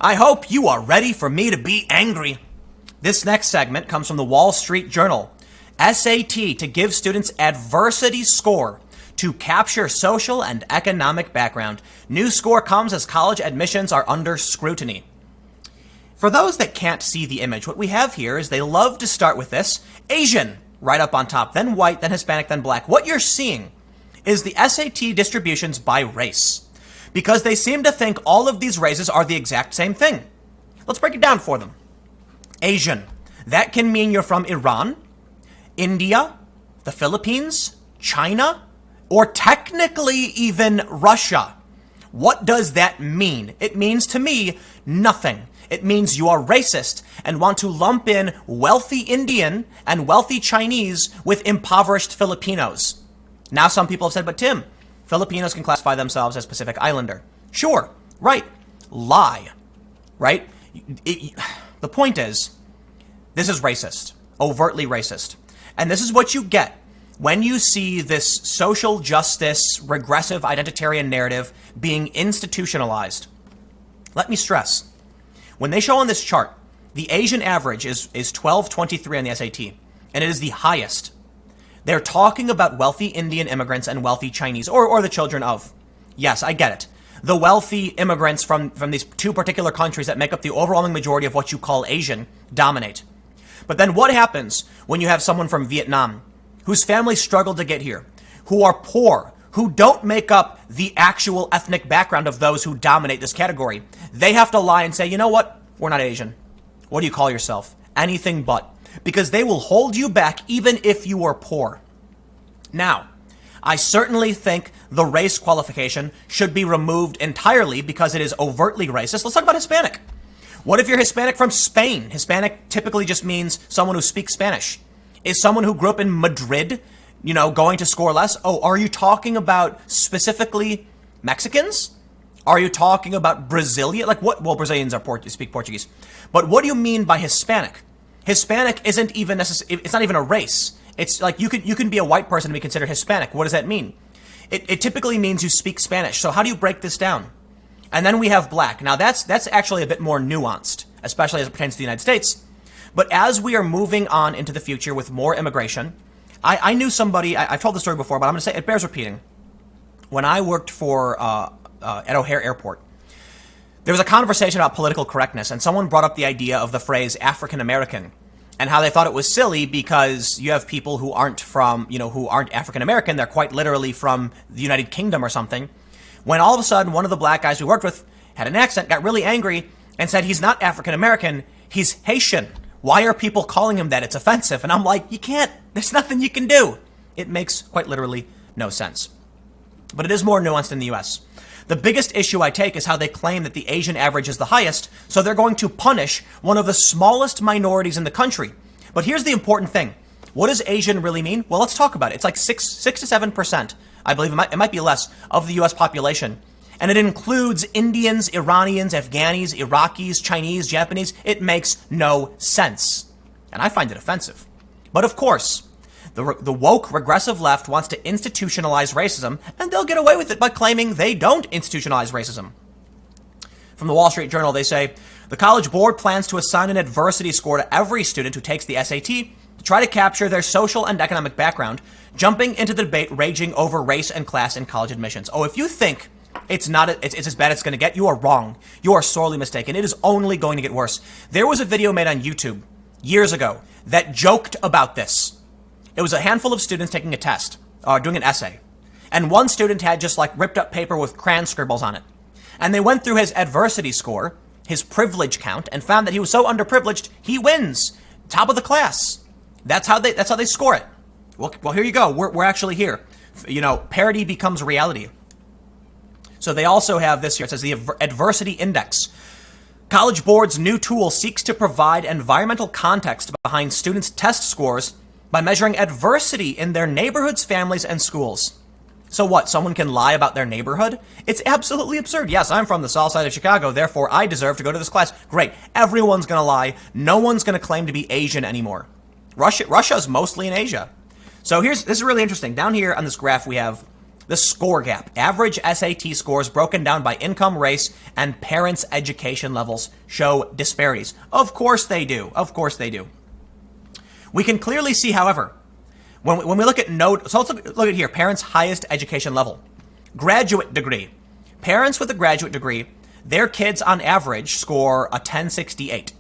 I hope you are ready for me to be angry. This next segment comes from the Wall Street Journal. SAT to give students adversity score to capture social and economic background. New score comes as college admissions are under scrutiny. For those that can't see the image, what we have here is they love to start with this. Asian, right up on top, then white, then Hispanic, then black. What you're seeing is the SAT distributions by race, because they seem to think all of these races are the exact same thing. Let's break it down for them. Asian, that can mean you're from Iran, India, the Philippines, China, or technically even Russia. What does that mean? It means to me nothing. It means you are racist and want to lump in wealthy Indian and wealthy Chinese with impoverished Filipinos. Now some people have said, but Tim, Filipinos can classify themselves as Pacific Islander. Sure, right. Lie, right? The point is, this is racist, overtly racist. And this is what you get when you see this social justice, regressive identitarian narrative being institutionalized. Let me stress, when they show on this chart, the Asian average is 1223 on the SAT, and it is the highest. They're talking about wealthy Indian immigrants and wealthy Chinese, or the children of. Yes, I get it. The wealthy immigrants from these two particular countries that make up the overwhelming majority of what you call Asian dominate. But then what happens when you have someone from Vietnam whose family struggled to get here, who are poor, who don't make up the actual ethnic background of those who dominate this category? They have to lie and say, you know what? We're not Asian. What do you call yourself? Anything but. Because they will hold you back even if you are poor. Now, I certainly think the race qualification should be removed entirely because it is overtly racist. Let's talk about Hispanic. What if you're Hispanic from Spain? Hispanic typically just means someone who speaks Spanish. Is someone who grew up in Madrid, going to score less? Oh, are you talking about specifically Mexicans? Are you talking about Brazilian? Like what? Well, Brazilians speak Portuguese. But what do you mean by Hispanic? Hispanic isn't even necessary. It's not even a race. It's like you can be a white person and be considered Hispanic. What does that mean? It typically means you speak Spanish. So how do you break this down? And then we have black. Now that's actually a bit more nuanced, especially as it pertains to the United States. But as we are moving on into the future with more immigration, I knew somebody, I've told the story before, but I'm going to say it bears repeating. When I worked at O'Hare Airport, there was a conversation about political correctness, and someone brought up the idea of the phrase African American and how they thought it was silly because you have people who aren't from, who aren't African American. They're quite literally from the United Kingdom or something. When all of a sudden, one of the black guys we worked with had an accent, got really angry, and said he's not African American, he's Haitian. Why are people calling him that? It's offensive. And I'm like, you can't, there's nothing you can do. It makes quite literally no sense. But it is more nuanced in the US. The biggest issue I take is how they claim that the Asian average is the highest, so they're going to punish one of the smallest minorities in the country. But here's the important thing. What does Asian really mean? Well, let's talk about it. It's like 6 to 7%, I believe it might be less, of the US population. And it includes Indians, Iranians, Afghanis, Iraqis, Chinese, Japanese. It makes no sense. And I find it offensive. But of course, the woke regressive left wants to institutionalize racism, and they'll get away with it by claiming they don't institutionalize racism. From the Wall Street Journal, they say, the College Board plans to assign an adversity score to every student who takes the SAT to try to capture their social and economic background, jumping into the debate raging over race and class in college admissions. Oh, if you think it's as bad as it's going to get, you are wrong. You are sorely mistaken. It is only going to get worse. There was a video made on YouTube years ago that joked about this. It was a handful of students taking a test, doing an essay. And one student had just like ripped up paper with crayon scribbles on it. And they went through his adversity score, his privilege count, and found that he was so underprivileged, he wins. Top of the class. That's how they score it. Well, here you go. We're actually here. Parity becomes reality. So they also have this here. It says the adversity index. College Board's new tool seeks to provide environmental context behind students' test scores by measuring adversity in their neighborhoods, families, and schools. So what? Someone can lie about their neighborhood? It's absolutely absurd. Yes, I'm from the south side of Chicago, therefore I deserve to go to this class. Great. Everyone's going to lie. No one's going to claim to be Asian anymore. Russia's mostly in Asia. So this is really interesting. Down here on this graph, we have The score gap. Average SAT scores broken down by income, race, and parents' education levels show disparities. Of course they do. Of course they do. We can clearly see, however, when we look at so let's look at here, parents' highest education level. Graduate degree. Parents with a graduate degree, their kids on average score a 1068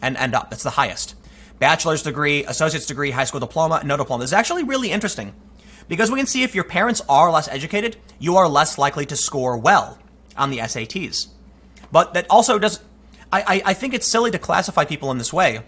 and end up. That's the highest. Bachelor's degree, associate's degree, high school diploma, no diploma. This is actually really interesting because we can see if your parents are less educated, you are less likely to score well on the SATs. But that also does, I think it's silly to classify people in this way,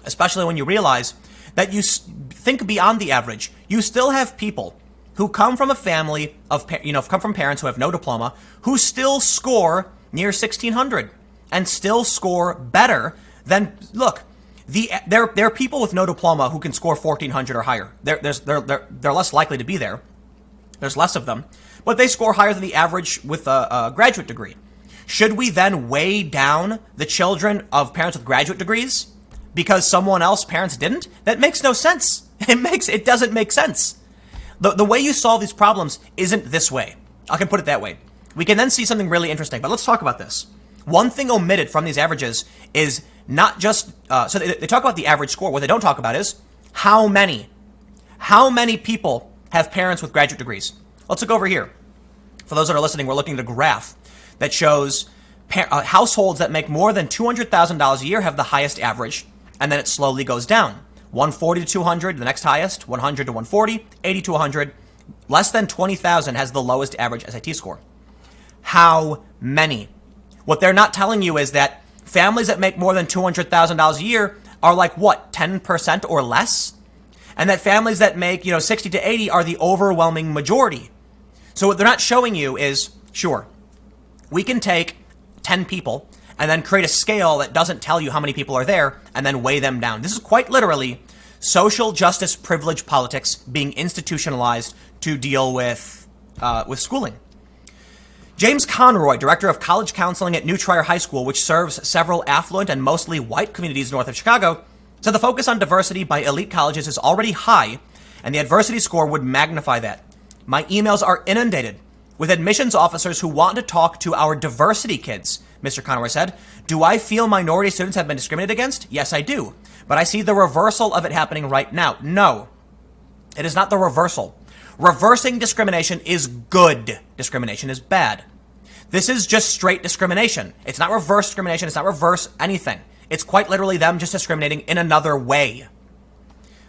especially when you realize that you think beyond the average. You still have people who come from a family of, come from parents who have no diploma, who still score near 1600 and still score better than, look, there are people with no diploma who can score 1400 or higher. They're less likely to be there. There's less of them, but they score higher than the average with a graduate degree. Should we then weigh down the children of parents with graduate degrees because someone else parents didn't? That makes no sense. It doesn't make sense. The way you solve these problems isn't this way. I can put it that way. We can then see something really interesting, but let's talk about this. One thing omitted from these averages is not just, so they talk about the average score. What they don't talk about is how many people have parents with graduate degrees. Let's look over here. For those that are listening, we're looking at a graph that shows households that make more than $200,000 a year have the highest average, and then it slowly goes down. 140 to 200, the next highest, 100 to 140, 80 to 100. Less than 20,000 has the lowest average SAT score. How many? What they're not telling you is that families that make more than $200,000 a year are like, what, 10% or less? And that families that make, 60 to 80 are the overwhelming majority. So what they're not showing you is, sure, we can take 10 people and then create a scale that doesn't tell you how many people are there and then weigh them down. This is quite literally social justice privilege politics being institutionalized to deal with schooling. James Conroy, director of college counseling at New Trier High School, which serves several affluent and mostly white communities north of Chicago, said the focus on diversity by elite colleges is already high, and the adversity score would magnify that. My emails are inundated with admissions officers who want to talk to our diversity kids, Mr. Conroy said. Do I feel minority students have been discriminated against? Yes, I do. But I see the reversal of it happening right now. No, it is not the reversal. Reversing discrimination is good. Discrimination is bad. This is just straight discrimination. It's not reverse discrimination. It's not reverse anything. It's quite literally them just discriminating in another way.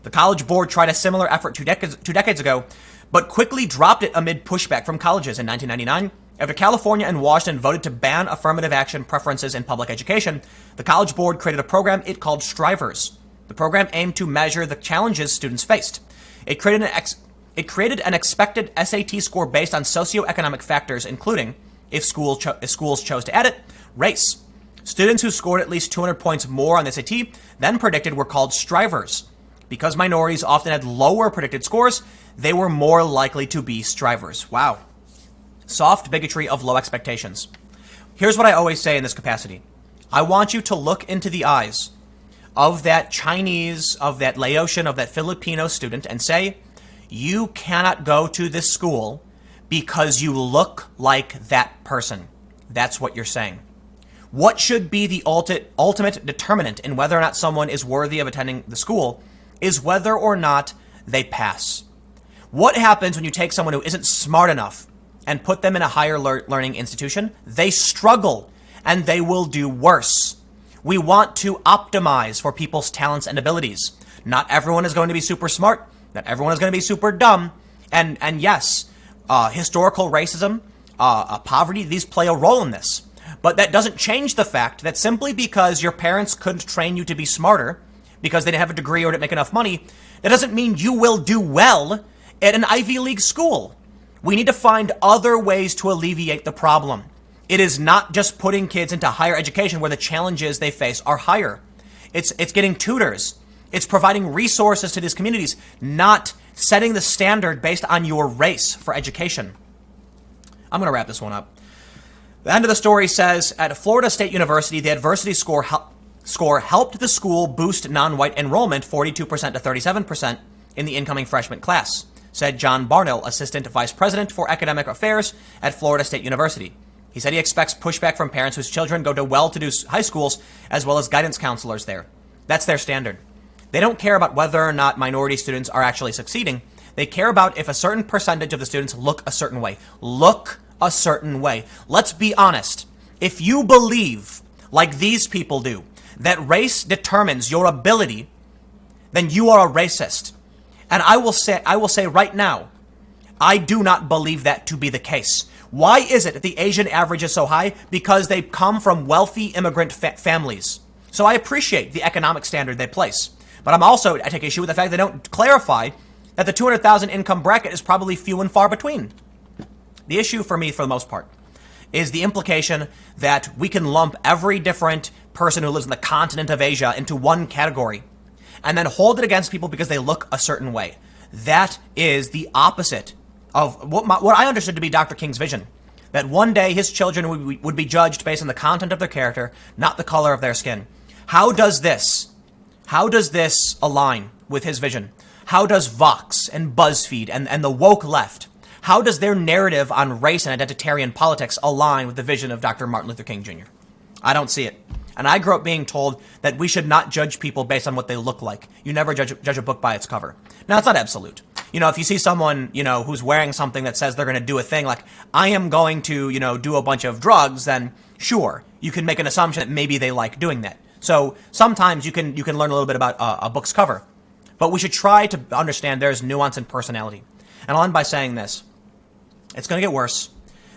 The College Board tried a similar effort two decades ago, but quickly dropped it amid pushback from colleges in 1999. After California and Washington voted to ban affirmative action preferences in public education, the College Board created a program it called Strivers. The program aimed to measure the challenges students faced. It created an expected SAT score based on socioeconomic factors, including, if schools chose to add it, race. Students who scored at least 200 points more on the SAT than predicted were called strivers. Because minorities often had lower predicted scores, they were more likely to be strivers. Wow. Soft bigotry of low expectations. Here's what I always say in this capacity. I want you to look into the eyes of that Chinese, of that Laotian, of that Filipino student and say, you cannot go to this school because you look like that person. That's what you're saying. What should be the ultimate determinant in whether or not someone is worthy of attending the school is whether or not they pass. What happens when you take someone who isn't smart enough and put them in a higher learning institution? They struggle and they will do worse. We want to optimize for people's talents and abilities. Not everyone is going to be super smart. Not everyone is going to be super dumb. And yes, historical racism, poverty, these play a role in this. But that doesn't change the fact that simply because your parents couldn't train you to be smarter because they didn't have a degree or didn't make enough money, that doesn't mean you will do well at an Ivy League school. We need to find other ways to alleviate the problem. It is not just putting kids into higher education where the challenges they face are higher. It's getting tutors. It's providing resources to these communities, not setting the standard based on your race for education. I'm going to wrap this one up. The end of the story says, at Florida State University, the adversity score helped the school boost non-white enrollment 42% to 37% in the incoming freshman class. said John Barnell, Assistant Vice President for Academic Affairs at Florida State University. He said he expects pushback from parents whose children go to well-to-do high schools as well as guidance counselors there. That's their standard. They don't care about whether or not minority students are actually succeeding. They care about if a certain percentage of the students look a certain way. Look a certain way. Let's be honest. If you believe, like these people do, that race determines your ability, then you are a racist. And I will say right now, I do not believe that to be the case. Why is it that the Asian average is so high? Because they come from wealthy immigrant families. So I appreciate the economic standard they place. But I take issue with the fact they don't clarify that the 200,000 income bracket is probably few and far between. The issue for me, for the most part, is the implication that we can lump every different person who lives in the continent of Asia into one category and then hold it against people because they look a certain way. That is the opposite of what I understood to be Dr. King's vision, that one day his children would be judged based on the content of their character, not the color of their skin. How does this align with his vision? How does Vox and BuzzFeed and the woke left, how does their narrative on race and identitarian politics align with the vision of Dr. Martin Luther King Jr.? I don't see it. And I grew up being told that we should not judge people based on what they look like. You never judge a book by its cover. Now, it's not absolute. If you see someone, who's wearing something that says they're going to do a thing like, I am going to, do a bunch of drugs, then sure, you can make an assumption that maybe they like doing that. So sometimes you can learn a little bit about a book's cover. But we should try to understand there's nuance in personality. And I'll end by saying this. It's going to get worse.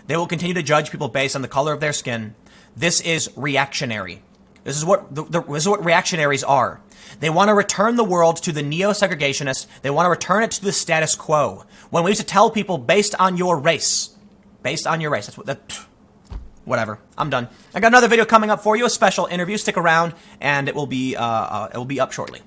They will continue to judge people based on the color of their skin. This is reactionary. This is what reactionaries are. They want to return the world to the neo-segregationists. They want to return it to the status quo. When we used to tell people based on your race. Whatever. I'm done. I got another video coming up for you, a special interview. Stick around, and it will be up shortly.